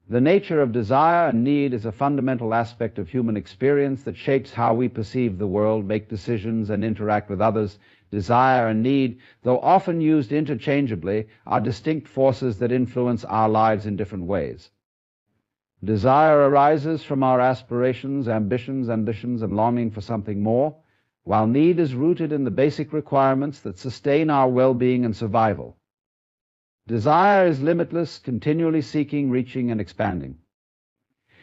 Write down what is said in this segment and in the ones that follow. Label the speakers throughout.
Speaker 1: The nature of desire and need is a fundamental aspect of human experience that shapes how we perceive the world, make decisions, and interact with others. Desire and need, though often used interchangeably, are distinct forces that influence our lives in different ways. Desire arises from our aspirations, ambitions, and longing for something more, while need is rooted in the basic requirements that sustain our well-being and survival. Desire is limitless, continually seeking, reaching, and expanding.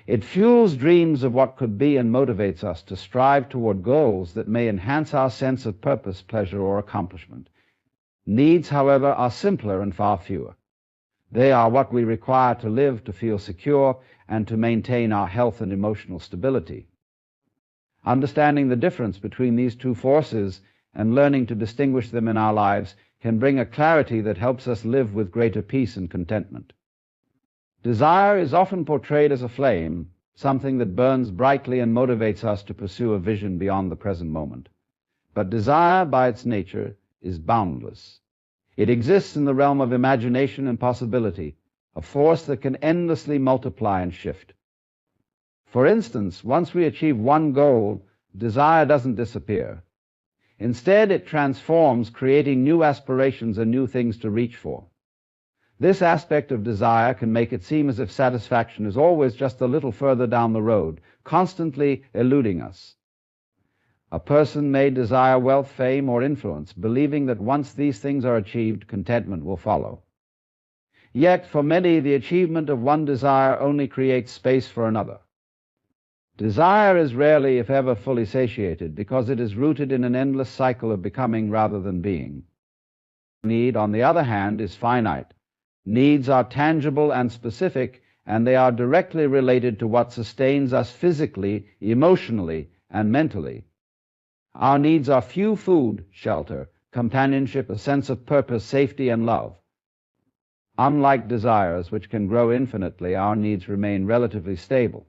Speaker 1: It fuels dreams of what could be and motivates us to strive toward goals that may enhance our sense of purpose, pleasure, or accomplishment. Needs, however, are simpler and far fewer. They are what we require to live, to feel secure, and to maintain our health and emotional stability. Understanding the difference between these two forces and learning to distinguish them in our lives can bring a clarity that helps us live with greater peace and contentment. Desire is often portrayed as a flame, something that burns brightly and motivates us to pursue a vision beyond the present moment. But desire, by its nature, is boundless. It exists in the realm of imagination and possibility, a force that can endlessly multiply and shift. For instance, once we achieve one goal, desire doesn't disappear. Instead, it transforms, creating new aspirations and new things to reach for. This aspect of desire can make it seem as if satisfaction is always just a little further down the road, constantly eluding us. A person may desire wealth, fame, or influence, believing that once these things are achieved, contentment will follow. Yet, for many, the achievement of one desire only creates space for another. Desire is rarely, if ever, fully satiated because it is rooted in an endless cycle of becoming rather than being. Need, on the other hand, is finite. Needs are tangible and specific, and they are directly related to what sustains us physically, emotionally, and mentally. Our needs are food, shelter, companionship, a sense of purpose, safety, and love. Unlike desires, which can grow infinitely, our needs remain relatively stable.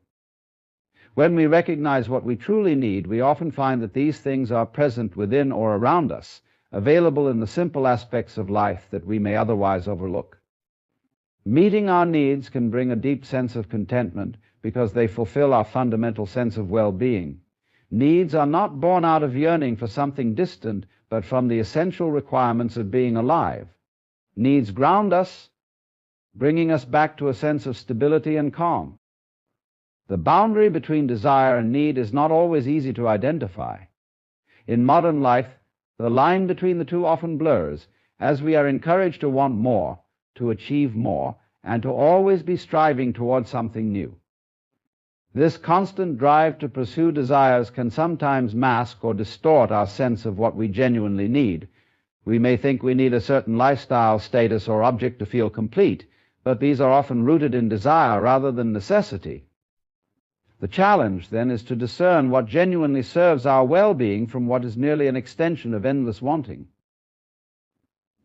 Speaker 1: When we recognize what we truly need, we often find that these things are present within or around us, available in the simple aspects of life that we may otherwise overlook. Meeting our needs can bring a deep sense of contentment because they fulfill our fundamental sense of well-being. Needs are not born out of yearning for something distant, but from the essential requirements of being alive. Needs ground us, bringing us back to a sense of stability and calm. The boundary between desire and need is not always easy to identify. In modern life, the line between the two often blurs, as we are encouraged to want more, to achieve more, and to always be striving toward something new. This constant drive to pursue desires can sometimes mask or distort our sense of what we genuinely need. We may think we need a certain lifestyle, status, or object to feel complete, but these are often rooted in desire rather than necessity. The challenge, then, is to discern what genuinely serves our well-being from what is merely an extension of endless wanting.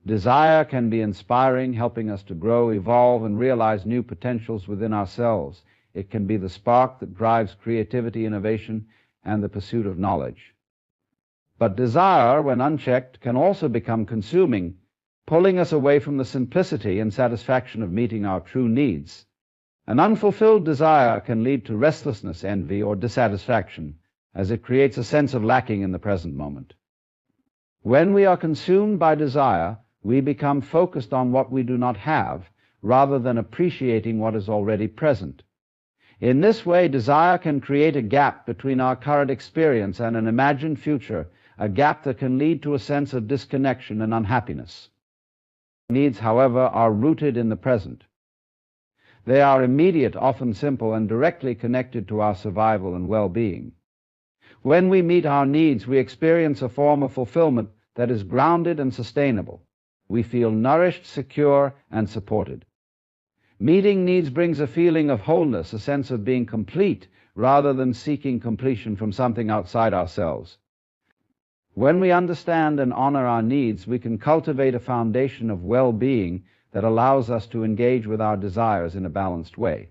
Speaker 1: Desire can be inspiring, helping us to grow, evolve, and realize new potentials within ourselves. It can be the spark that drives creativity, innovation, and the pursuit of knowledge. But desire, when unchecked, can also become consuming, pulling us away from the simplicity and satisfaction of meeting our true needs. An unfulfilled desire can lead to restlessness, envy, or dissatisfaction, as it creates a sense of lacking in the present moment. When we are consumed by desire, we become focused on what we do not have, rather than appreciating what is already present. In this way, desire can create a gap between our current experience and an imagined future, a gap that can lead to a sense of disconnection and unhappiness. Needs, however, are rooted in the present. They are immediate, often simple, and directly connected to our survival and well-being. When we meet our needs, we experience a form of fulfillment that is grounded and sustainable. We feel nourished, secure, and supported. Meeting needs brings a feeling of wholeness, a sense of being complete, rather than seeking completion from something outside ourselves. When we understand and honor our needs, we can cultivate a foundation of well-being that allows us to engage with our desires in a balanced way.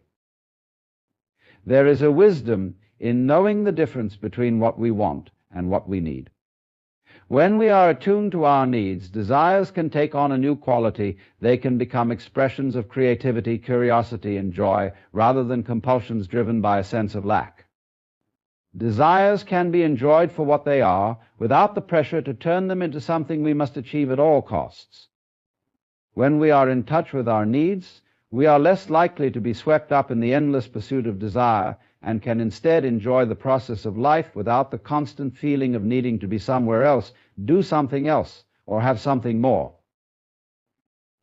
Speaker 1: There is a wisdom in knowing the difference between what we want and what we need. When we are attuned to our needs, desires can take on a new quality. They can become expressions of creativity, curiosity, and joy, rather than compulsions driven by a sense of lack. Desires can be enjoyed for what they are, without the pressure to turn them into something we must achieve at all costs. When we are in touch with our needs, we are less likely to be swept up in the endless pursuit of desire, and can instead enjoy the process of life without the constant feeling of needing to be somewhere else, do something else, or have something more.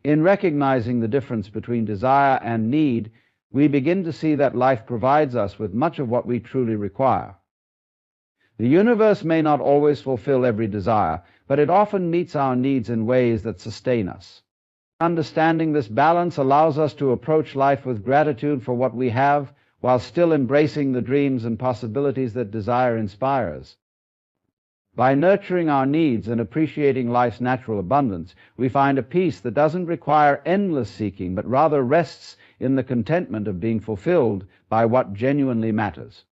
Speaker 1: In recognizing the difference between desire and need, we begin to see that life provides us with much of what we truly require. The universe may not always fulfill every desire, but it often meets our needs in ways that sustain us. Understanding this balance allows us to approach life with gratitude for what we have, while still embracing the dreams and possibilities that desire inspires. By nurturing our needs and appreciating life's natural abundance, we find a peace that doesn't require endless seeking, but rather rests in the contentment of being fulfilled by what genuinely matters.